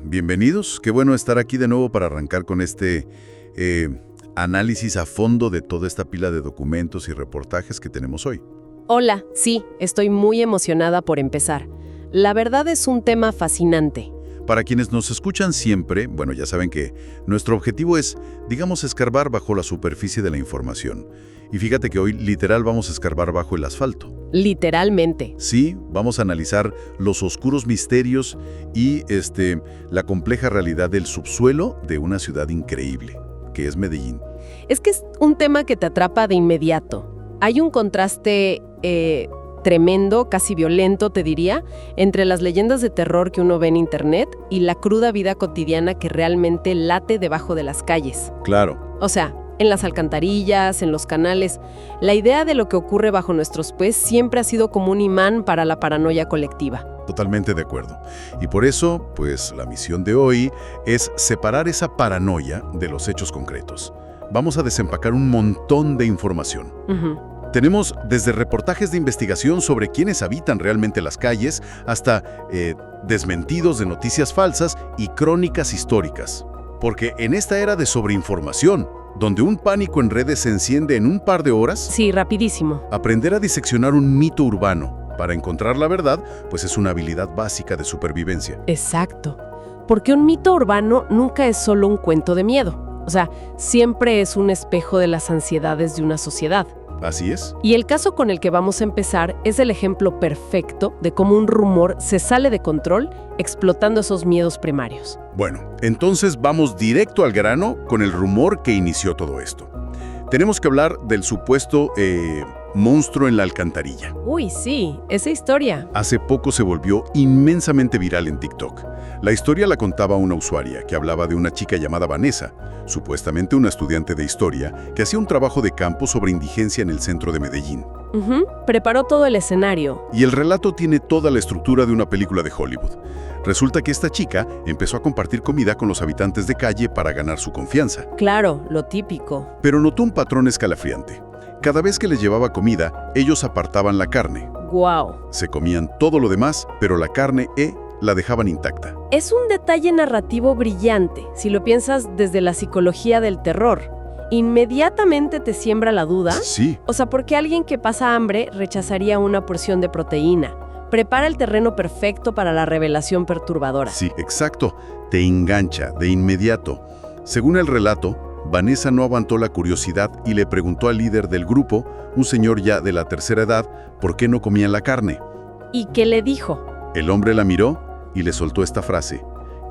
Bienvenidos, qué bueno estar aquí de nuevo para arrancar con este análisis a fondo de toda esta pila de documentos y reportajes que tenemos hoy. Hola, sí, estoy muy emocionada por empezar. La verdad es un tema fascinante. Para quienes nos escuchan siempre, bueno, ya saben que nuestro objetivo es, digamos, escarbar bajo la superficie de la información. Y fíjate que hoy literal vamos a escarbar bajo el asfalto. Literalmente. Sí, vamos a analizar los oscuros misterios y la compleja realidad del subsuelo de una ciudad increíble, que es Medellín. Es que es un tema que te atrapa de inmediato. Hay un contraste tremendo, casi violento, te diría, entre las leyendas de terror que uno ve en internet y la cruda vida cotidiana que realmente late debajo de las calles. Claro. O sea, en las alcantarillas, en los canales, la idea de lo que ocurre bajo nuestros pies siempre ha sido como un imán para la paranoia colectiva. Totalmente de acuerdo. Y por eso, pues, la misión de hoy es separar esa paranoia de los hechos concretos. Vamos a desempacar un montón de información. Tenemos desde reportajes de investigación sobre quiénes habitan realmente las calles hasta desmentidos de noticias falsas y crónicas históricas. Porque en esta era de sobreinformación, donde un pánico en redes se enciende en un par de horas, Sí, rapidísimo. aprender a diseccionar un mito urbano para encontrar la verdad, pues es una habilidad básica de supervivencia. Exacto. Porque un mito urbano nunca es solo un cuento de miedo. O sea, siempre es un espejo de las ansiedades de una sociedad. Así es. Y el caso con el que vamos a empezar es el ejemplo perfecto de cómo un rumor se sale de control explotando esos miedos primarios. Bueno, entonces vamos directo al grano con el rumor que inició todo esto. Tenemos que hablar del supuesto monstruo en la alcantarilla. Uy, sí, esa historia. Hace poco se volvió inmensamente viral en TikTok. La historia la contaba una usuaria que hablaba de una chica llamada Vanessa, supuestamente una estudiante de historia, que hacía un trabajo de campo sobre indigencia en el centro de Medellín. Preparó todo el escenario. Y el relato tiene toda la estructura de una película de Hollywood. Resulta que esta chica empezó a compartir comida con los habitantes de calle para ganar su confianza. Claro, lo típico. Pero notó un patrón escalofriante. Cada vez que les llevaba comida, ellos apartaban la carne. Guau. Se comían todo lo demás, pero la carne la dejaban intacta. Es un detalle narrativo brillante, si lo piensas desde la psicología del terror. Inmediatamente te siembra la duda. Sí. O sea, ¿por qué alguien que pasa hambre rechazaría una porción de proteína? Prepara el terreno perfecto para la revelación perturbadora. Sí, exacto. Te engancha de inmediato. Según el relato, Vanessa no aguantó la curiosidad y le preguntó al líder del grupo, un señor ya de la tercera edad, por qué no comían la carne. ¿Y qué le dijo? El hombre la miró y le soltó esta frase,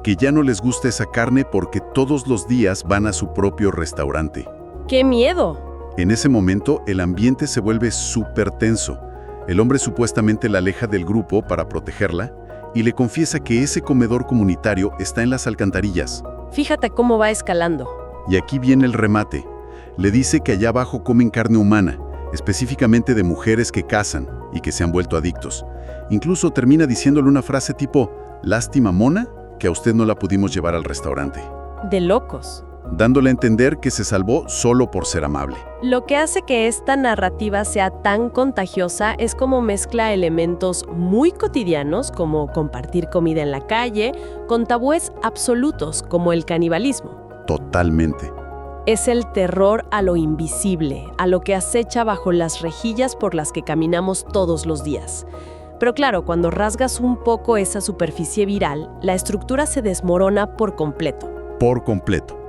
que ya no les gusta esa carne porque todos los días van a su propio restaurante. ¡Qué miedo! En ese momento, el ambiente se vuelve súper tenso. El hombre supuestamente la aleja del grupo para protegerla y le confiesa que ese comedor comunitario está en las alcantarillas. Fíjate cómo va escalando. Y aquí viene el remate. Le dice que allá abajo comen carne humana, específicamente de mujeres que cazan y que se han vuelto adictos. Incluso termina diciéndole una frase tipo, lástima mona, que a usted no la pudimos llevar al restaurante. De locos. Dándole a entender que se salvó solo por ser amable. Lo que hace que esta narrativa sea tan contagiosa es cómo mezcla elementos muy cotidianos, como compartir comida en la calle, con tabúes absolutos, como el canibalismo. Totalmente. Es el terror a lo invisible, a lo que acecha bajo las rejillas por las que caminamos todos los días. Pero claro, cuando rasgas un poco esa superficie viral, la estructura se desmorona por completo. Por completo.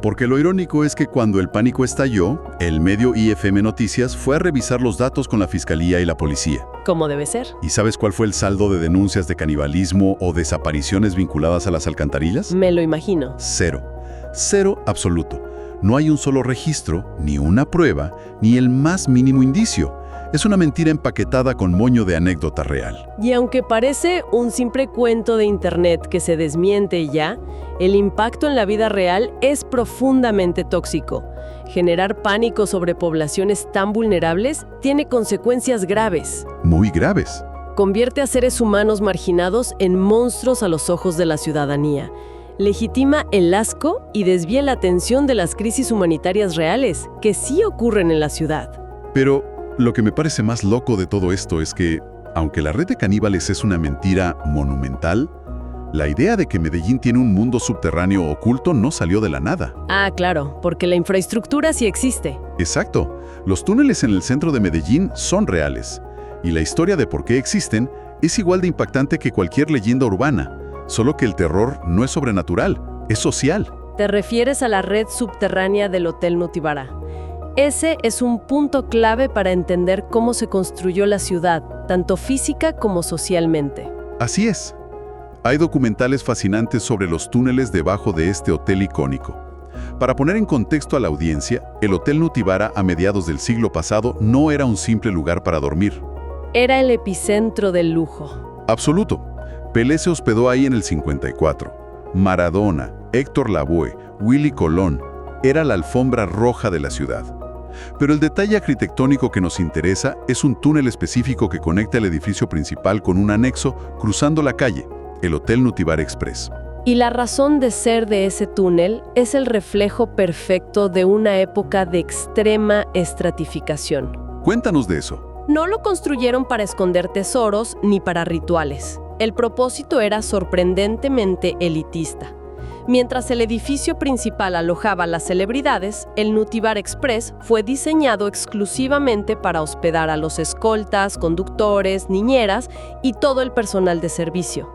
Porque lo irónico es que cuando el pánico estalló, el medio IFM Noticias fue a revisar los datos con la fiscalía y la policía. Como debe ser. ¿Y sabes cuál fue el saldo de denuncias de canibalismo o desapariciones vinculadas a las alcantarillas? Me lo imagino. Cero. Cero absoluto. No hay un solo registro, ni una prueba, ni el más mínimo indicio. Es una mentira empaquetada con moño de anécdota real. Y aunque parece un simple cuento de internet que se desmiente y ya, el impacto en la vida real es profundamente tóxico. Generar pánico sobre poblaciones tan vulnerables tiene consecuencias graves. Muy graves. Convierte a seres humanos marginados en monstruos a los ojos de la ciudadanía. Legitima el asco y desvía la atención de las crisis humanitarias reales que sí ocurren en la ciudad. Pero lo que me parece más loco de todo esto es que, aunque la red de caníbales es una mentira monumental, La idea de que Medellín tiene un mundo subterráneo oculto no salió de la nada. Ah, claro, porque la infraestructura sí existe. Exacto. Los túneles en el centro de Medellín son reales. Y la historia de por qué existen es igual de impactante que cualquier leyenda urbana. Solo que el terror no es sobrenatural, es social. Te refieres a la red subterránea del Hotel Nutibara. Ese es un punto clave para entender cómo se construyó la ciudad, tanto física como socialmente. Así es. Hay documentales fascinantes sobre los túneles debajo de este hotel icónico. Para poner en contexto a la audiencia, el Hotel Nutibara a mediados del siglo pasado no era un simple lugar para dormir. Era el epicentro del lujo. Absoluto. Pelé se hospedó ahí en el 54. Maradona, Héctor Lavoe, Willy Colón. Era la alfombra roja de la ciudad. Pero el detalle arquitectónico que nos interesa es un túnel específico que conecta el edificio principal con un anexo cruzando la calle, el Hotel Nutibara Express. Y la razón de ser de ese túnel es el reflejo perfecto de una época de extrema estratificación. Cuéntanos de eso. No lo construyeron para esconder tesoros ni para rituales. El propósito era sorprendentemente elitista. Mientras el edificio principal alojaba a las celebridades, el Nutibara Express fue diseñado exclusivamente para hospedar a los escoltas, conductores, niñeras y todo el personal de servicio.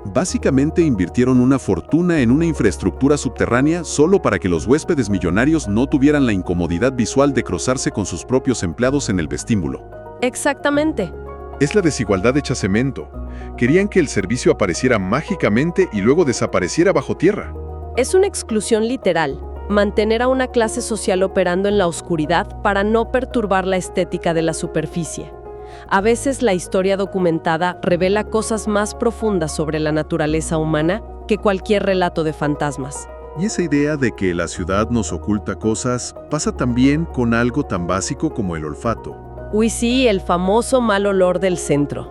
Básicamente invirtieron una fortuna en una infraestructura subterránea solo para que los huéspedes millonarios no tuvieran la incomodidad visual de cruzarse con sus propios empleados en el vestíbulo. Exactamente. Es la desigualdad hecha cemento. Querían que el servicio apareciera mágicamente y luego desapareciera bajo tierra. Es una exclusión literal, mantener a una clase social operando en la oscuridad para no perturbar la estética de la superficie. A veces la historia documentada revela cosas más profundas sobre la naturaleza humana que cualquier relato de fantasmas. Y esa idea de que la ciudad nos oculta cosas pasa también con algo tan básico como el olfato. Uy, sí, el famoso mal olor del centro.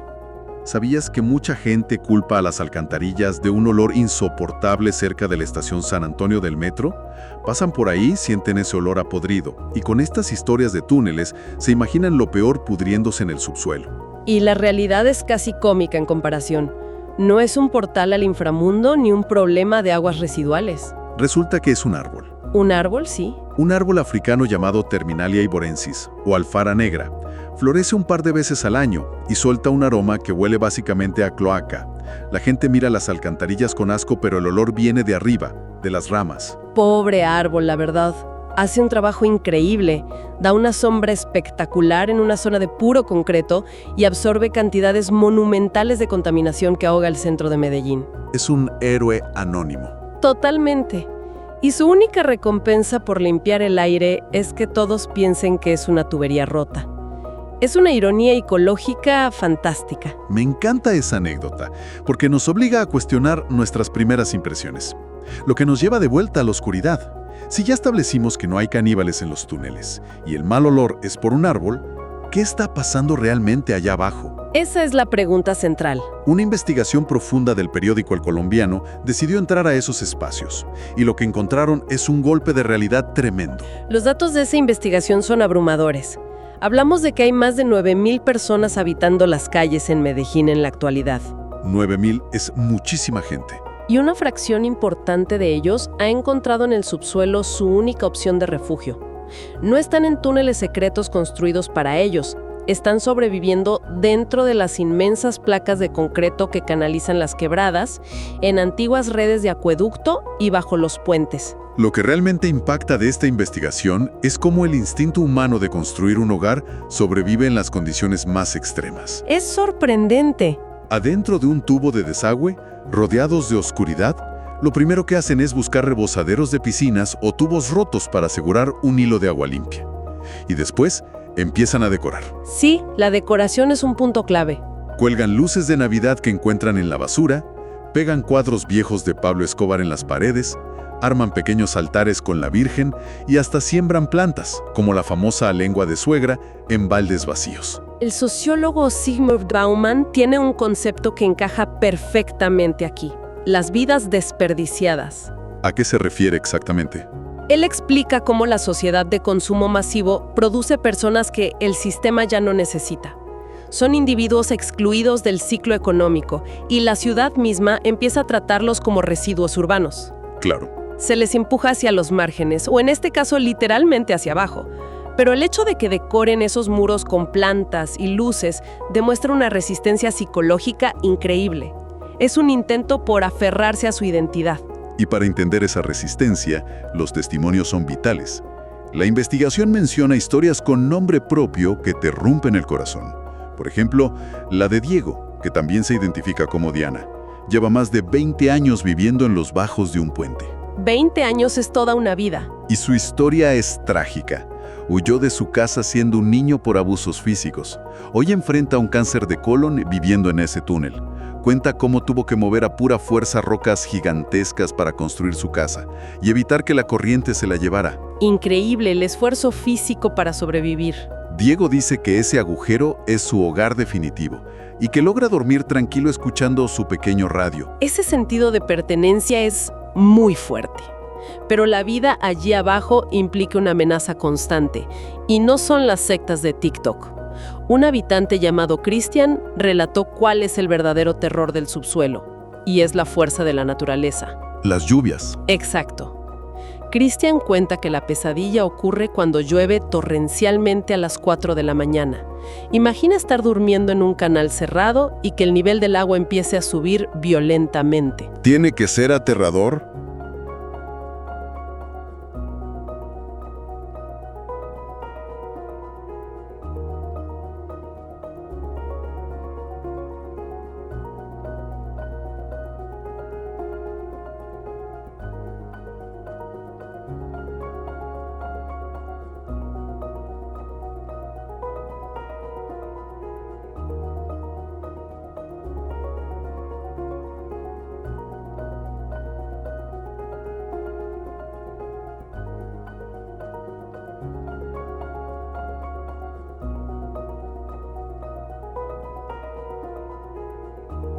¿Sabías que mucha gente culpa a las alcantarillas de un olor insoportable cerca de la estación San Antonio del metro? Pasan por ahí, sienten ese olor a podrido, y con estas historias de túneles se imaginan lo peor pudriéndose en el subsuelo. Y la realidad es casi cómica en comparación. No es un portal al inframundo ni un problema de aguas residuales. Resulta que es un árbol. ¿Un árbol, sí? Un árbol africano llamado Terminalia iborensis, o alfara negra. Florece un par de veces al año y suelta un aroma que huele básicamente a cloaca. La gente mira las alcantarillas con asco, pero el olor viene de arriba, de las ramas. Pobre árbol, la verdad. Hace un trabajo increíble, da una sombra espectacular en una zona de puro concreto y absorbe cantidades monumentales de contaminación que ahoga el centro de Medellín. Es un héroe anónimo. Totalmente. Y su única recompensa por limpiar el aire es que todos piensen que es una tubería rota. Es una ironía ecológica fantástica. Me encanta esa anécdota, porque nos obliga a cuestionar nuestras primeras impresiones. Lo que nos lleva de vuelta a la oscuridad. Si ya establecimos que no hay caníbales en los túneles y el mal olor es por un árbol, ¿qué está pasando realmente allá abajo? Esa es la pregunta central. Una investigación profunda del periódico El Colombiano decidió entrar a esos espacios, y lo que encontraron es un golpe de realidad tremendo. Los datos de esa investigación son abrumadores. Hablamos de que hay más de 9,000 personas habitando las calles en Medellín en la actualidad. 9,000 es muchísima gente. Y una fracción importante de ellos ha encontrado en el subsuelo su única opción de refugio. No están en túneles secretos construidos para ellos, están sobreviviendo dentro de las inmensas placas de concreto que canalizan las quebradas, en antiguas redes de acueducto y bajo los puentes. Lo que realmente impacta de esta investigación es cómo el instinto humano de construir un hogar sobrevive en las condiciones más extremas. Es sorprendente. Adentro de un tubo de desagüe, rodeados de oscuridad, lo primero que hacen es buscar rebosaderos de piscinas o tubos rotos para asegurar un hilo de agua limpia. Y después empiezan a decorar. Sí, la decoración es un punto clave. Cuelgan luces de Navidad que encuentran en la basura, pegan cuadros viejos de Pablo Escobar en las paredes, arman pequeños altares con la Virgen y hasta siembran plantas, como la famosa lengua de suegra, en baldes vacíos. El sociólogo Zygmunt Bauman tiene un concepto que encaja perfectamente aquí: las vidas desperdiciadas. ¿A qué se refiere exactamente? Él explica cómo la sociedad de consumo masivo produce personas que el sistema ya no necesita. Son individuos excluidos del ciclo económico y la ciudad misma empieza a tratarlos como residuos urbanos. Claro. Se les empuja hacia los márgenes, o en este caso literalmente hacia abajo. Pero el hecho de que decoren esos muros con plantas y luces demuestra una resistencia psicológica increíble. Es un intento por aferrarse a su identidad. Y para entender esa resistencia, los testimonios son vitales. La investigación menciona historias con nombre propio que te rompen el corazón. Por ejemplo, la de Diego, que también se identifica como Diana. Lleva más de 20 años viviendo en los bajos de un puente. 20 años es toda una vida. Y su historia es trágica. Huyó de su casa siendo un niño por abusos físicos. Hoy enfrenta un cáncer de colon viviendo en ese túnel. Cuenta cómo tuvo que mover a pura fuerza rocas gigantescas para construir su casa y evitar que la corriente se la llevara. Increíble el esfuerzo físico para sobrevivir. Diego dice que ese agujero es su hogar definitivo y que logra dormir tranquilo escuchando su pequeño radio. Ese sentido de pertenencia es muy fuerte. Pero la vida allí abajo implica una amenaza constante, y no son las sectas de TikTok. Un habitante llamado Christian relató cuál es el verdadero terror del subsuelo, y es la fuerza de la naturaleza. Las lluvias. Exacto. Christian cuenta que la pesadilla ocurre cuando llueve torrencialmente a las 4 de la mañana. Imagina estar durmiendo en un canal cerrado y que el nivel del agua empiece a subir violentamente. ¿Tiene que ser aterrador?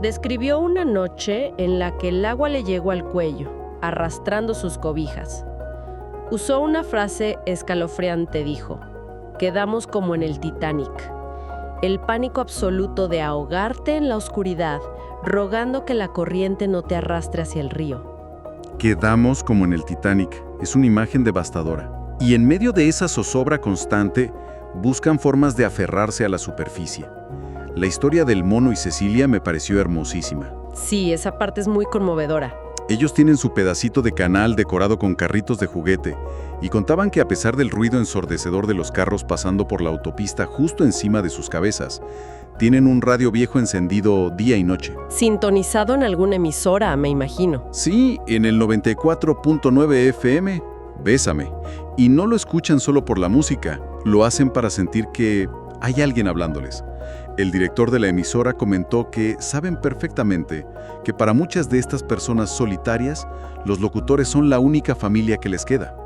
Describió una noche en la que el agua le llegó al cuello, arrastrando sus cobijas. Usó una frase escalofriante, dijo: "Quedamos como en el Titanic". El pánico absoluto de ahogarte en la oscuridad, rogando que la corriente no te arrastre hacia el río. Quedamos como en el Titanic. Es una imagen devastadora. Y en medio de esa zozobra constante, buscan formas de aferrarse a la superficie. La historia del mono y Cecilia me pareció hermosísima. Sí, esa parte es muy conmovedora. Ellos tienen su pedacito de canal decorado con carritos de juguete y contaban que a pesar del ruido ensordecedor de los carros pasando por la autopista justo encima de sus cabezas, tienen un radio viejo encendido día y noche. Sintonizado en alguna emisora, me imagino. Sí, en el 94.9 FM, Bésame. Y no lo escuchan solo por la música, lo hacen para sentir que hay alguien hablándoles. El director de la emisora comentó que saben perfectamente que para muchas de estas personas solitarias, los locutores son la única familia que les queda.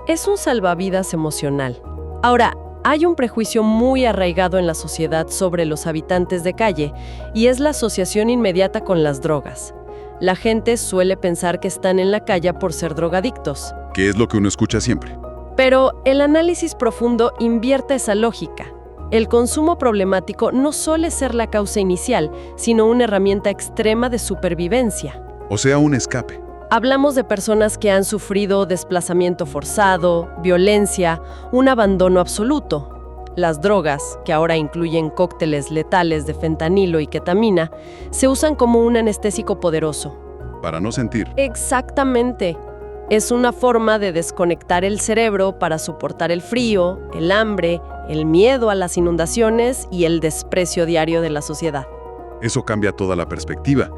Es un salvavidas emocional. Ahora, hay un prejuicio muy arraigado en la sociedad sobre los habitantes de calle, y es la asociación inmediata con las drogas. La gente suele pensar que están en la calle por ser drogadictos. Que es lo que uno escucha siempre. Pero el análisis profundo invierte esa lógica. El consumo problemático no suele ser la causa inicial, sino una herramienta extrema de supervivencia. O sea, un escape. Hablamos de personas que han sufrido desplazamiento forzado, violencia, un abandono absoluto. Las drogas, que ahora incluyen cócteles letales de fentanilo y ketamina, se usan como un anestésico poderoso. Para no sentir. Exactamente. Es una forma de desconectar el cerebro para soportar el frío, el hambre, el miedo a las inundaciones y el desprecio diario de la sociedad. Eso cambia toda la perspectiva.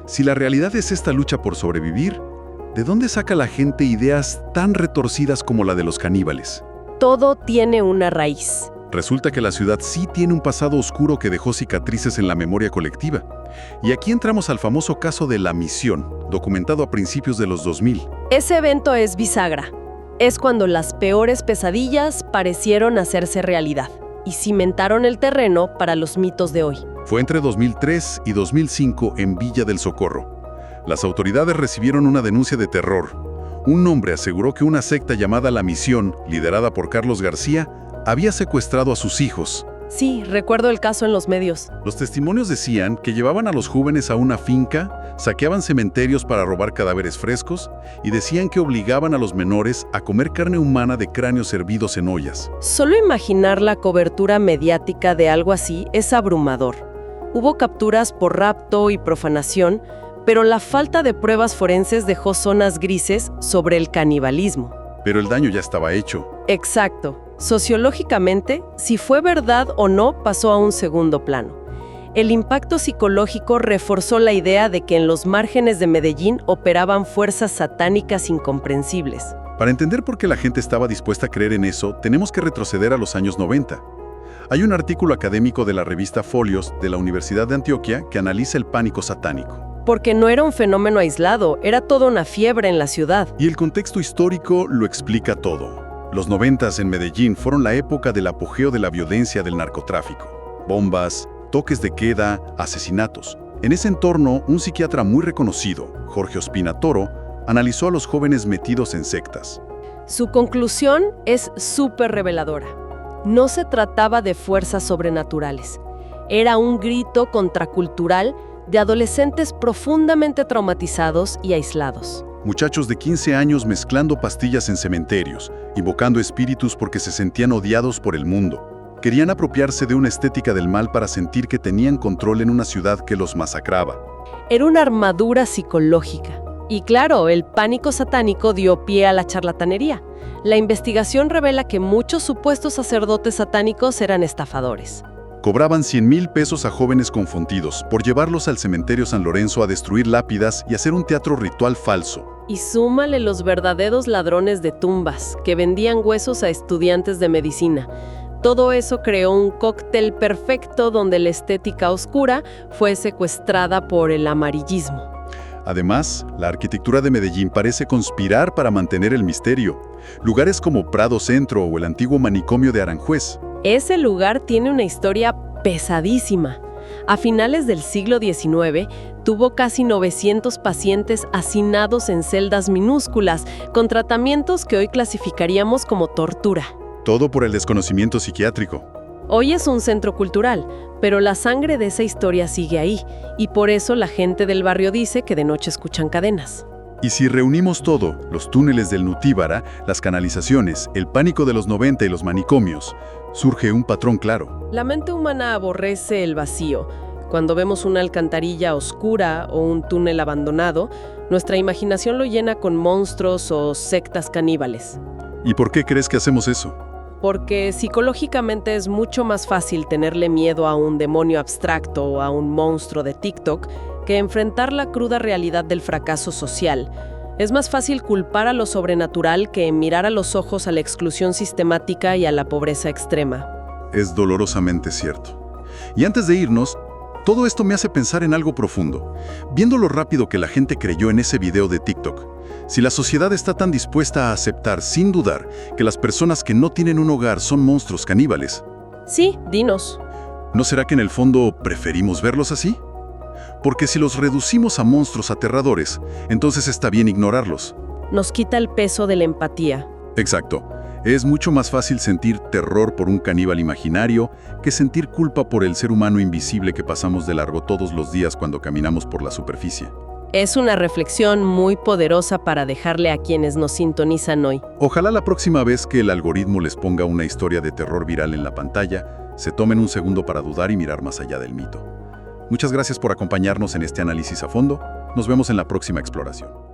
Si la realidad es esta lucha por sobrevivir, ¿de dónde saca la gente ideas tan retorcidas como la de los caníbales? Todo tiene una raíz. Resulta que la ciudad sí tiene un pasado oscuro que dejó cicatrices en la memoria colectiva. Y aquí entramos al famoso caso de La Misión, documentado a principios de los 2000. Ese evento es bisagra. Es cuando las peores pesadillas parecieron hacerse realidad y cimentaron el terreno para los mitos de hoy. Fue entre 2003 y 2005 en Villa del Socorro. Las autoridades recibieron una denuncia de terror. Un hombre aseguró que una secta llamada La Misión, liderada por Carlos García, había secuestrado a sus hijos, Sí, recuerdo el caso en los medios. Los testimonios decían que llevaban a los jóvenes a una finca, saqueaban cementerios para robar cadáveres frescos y decían que obligaban a los menores a comer carne humana de cráneos hervidos en ollas. Solo imaginar la cobertura mediática de algo así es abrumador. Hubo capturas por rapto y profanación, pero la falta de pruebas forenses dejó zonas grises sobre el canibalismo. Pero el daño ya estaba hecho. Exacto. Sociológicamente, si fue verdad o no pasó a un segundo plano. El impacto psicológico reforzó la idea de que en los márgenes de Medellín operaban fuerzas satánicas incomprensibles. Para entender por qué la gente estaba dispuesta a creer en eso, tenemos que retroceder a los años 90. Hay un artículo académico de la revista Folios de la Universidad de Antioquia que analiza el pánico satánico. Porque no era un fenómeno aislado, era toda una fiebre en la ciudad. Y el contexto histórico lo explica todo. Los 90s en Medellín fueron la época del apogeo de la violencia del narcotráfico. Bombas, toques de queda, asesinatos. En ese entorno, un psiquiatra muy reconocido, Jorge Ospina Toro, analizó a los jóvenes metidos en sectas. Su conclusión es súper reveladora. No se trataba de fuerzas sobrenaturales. Era un grito contracultural de adolescentes profundamente traumatizados y aislados. Muchachos de 15 años mezclando pastillas en cementerios, invocando espíritus porque se sentían odiados por el mundo. Querían apropiarse de una estética del mal para sentir que tenían control en una ciudad que los masacraba. Era una armadura psicológica. Y claro, el pánico satánico dio pie a la charlatanería. La investigación revela que muchos supuestos sacerdotes satánicos eran estafadores. Cobraban 100,000 pesos a jóvenes confundidos por llevarlos al cementerio San Lorenzo a destruir lápidas y hacer un teatro ritual falso. Y súmale los verdaderos ladrones de tumbas, que vendían huesos a estudiantes de medicina. Todo eso creó un cóctel perfecto donde la estética oscura fue secuestrada por el amarillismo. Además, la arquitectura de Medellín parece conspirar para mantener el misterio. Lugares como Prado Centro o el antiguo manicomio de Aranjuez. Ese lugar tiene una historia pesadísima. A finales del siglo XIX, tuvo casi 900 pacientes hacinados en celdas minúsculas, con tratamientos que hoy clasificaríamos como tortura. Todo por el desconocimiento psiquiátrico. Hoy es un centro cultural, pero la sangre de esa historia sigue ahí, y por eso la gente del barrio dice que de noche escuchan cadenas. Y si reunimos todo, los túneles del Nutíbara, las canalizaciones, el pánico de los 90 y los manicomios, surge un patrón claro. La mente humana aborrece el vacío. Cuando vemos una alcantarilla oscura o un túnel abandonado, nuestra imaginación lo llena con monstruos o sectas caníbales. ¿Y por qué crees que hacemos eso? Porque psicológicamente es mucho más fácil tenerle miedo a un demonio abstracto o a un monstruo de TikTok que enfrentar la cruda realidad del fracaso social. Es más fácil culpar a lo sobrenatural que mirar a los ojos a la exclusión sistemática y a la pobreza extrema. Es dolorosamente cierto. Y antes de irnos, todo esto me hace pensar en algo profundo. Viendo lo rápido que la gente creyó en ese video de TikTok, si la sociedad está tan dispuesta a aceptar sin dudar que las personas que no tienen un hogar son monstruos caníbales. Sí, dinos. ¿No será que en el fondo preferimos verlos así? Porque si los reducimos a monstruos aterradores, entonces está bien ignorarlos. Nos quita el peso de la empatía. Exacto. Es mucho más fácil sentir terror por un caníbal imaginario que sentir culpa por el ser humano invisible que pasamos de largo todos los días cuando caminamos por la superficie. Es una reflexión muy poderosa para dejarle a quienes nos sintonizan hoy. Ojalá la próxima vez que el algoritmo les ponga una historia de terror viral en la pantalla, se tomen un segundo para dudar y mirar más allá del mito. Muchas gracias por acompañarnos en este análisis a fondo. Nos vemos en la próxima exploración.